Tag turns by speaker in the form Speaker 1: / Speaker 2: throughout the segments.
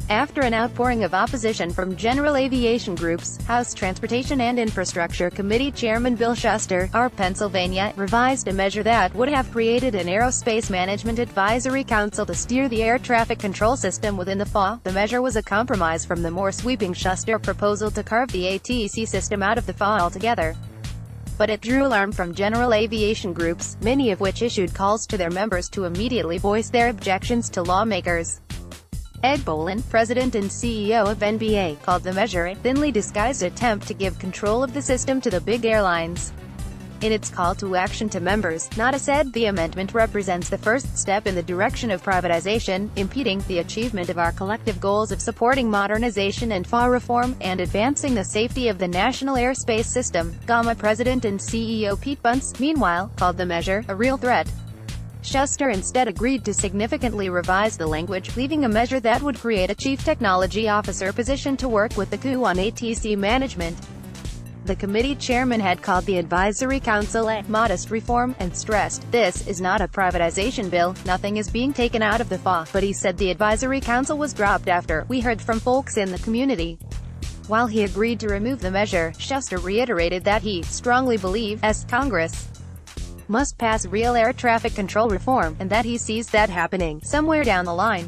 Speaker 1: After an outpouring of opposition from general aviation groups, House Transportation and Infrastructure Committee Chairman Bill Shuster, R. Pennsylvania, revised a measure that would have created an Aerospace Management Advisory Council to steer the air traffic control system within the FAA. The measure was a compromise from the more sweeping Shuster proposal to carve the ATC system out of the FAA altogether. But it drew alarm from general aviation groups, many of which issued calls to their members to immediately voice their objections to lawmakers. Ed Bolin, president and CEO of NBA, called the measure a thinly disguised attempt to give control of the system to the big airlines. In its call to action to members, NADA said the amendment represents the first step in the direction of privatization, impeding the achievement of our collective goals of supporting modernization and FAA reform, and advancing the safety of the national airspace system. GAMA president and CEO Pete Bunce, meanwhile, called the measure a real threat. Shuster instead agreed to significantly revise the language, leaving a measure that would create a chief technology officer position to work with the COO on ATC management. The committee chairman had called the advisory council a modest reform, and stressed, "This is not a privatization bill, nothing is being taken out of the FAA," but he said the advisory council was dropped after "we heard from folks in the community." While he agreed to remove the measure, Shuster reiterated that he strongly believes Congress must pass real air traffic control reform, and that he sees that happening somewhere down the line.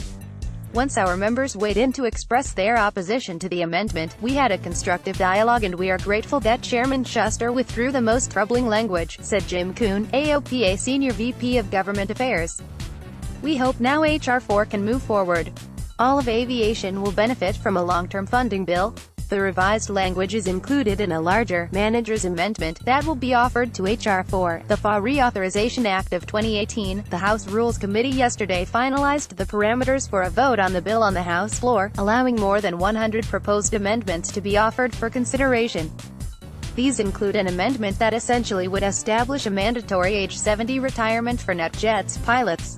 Speaker 1: Once our members weighed in to express their opposition to the amendment, we had a constructive dialogue and we are grateful that Chairman Shuster withdrew the most troubling language, said Jim Kuhn, AOPA Senior VP of Government Affairs. We hope now H.R. 4 can move forward. All of aviation will benefit from a long-term funding bill. The revised language is included in a larger manager's amendment that will be offered to H.R. 4, the FAA Reauthorization Act of 2018. The House Rules Committee yesterday finalized the parameters for a vote on the bill on the House floor, allowing more than 100 proposed amendments to be offered for consideration. These include an amendment that essentially would establish a mandatory age 70 retirement for NetJets pilots.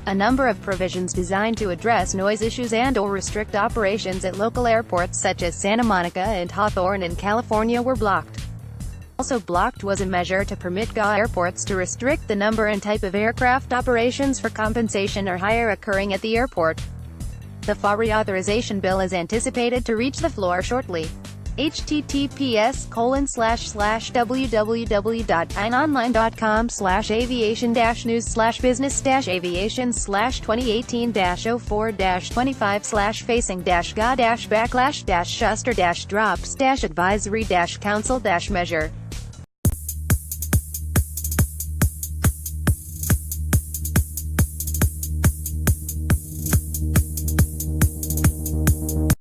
Speaker 1: A number of provisions designed to address noise issues and/or restrict operations at local airports such as Santa Monica and Hawthorne in California were blocked. Also blocked was a measure to permit GA airports to restrict the number and type of aircraft operations for compensation or hire occurring at the airport. The FAA reauthorization bill is anticipated to reach the floor shortly. https://www.einonline.com/aviation-news/business-aviation/2018-04-25/facing-ga-backlash-shuster-drops-advisory-council-measure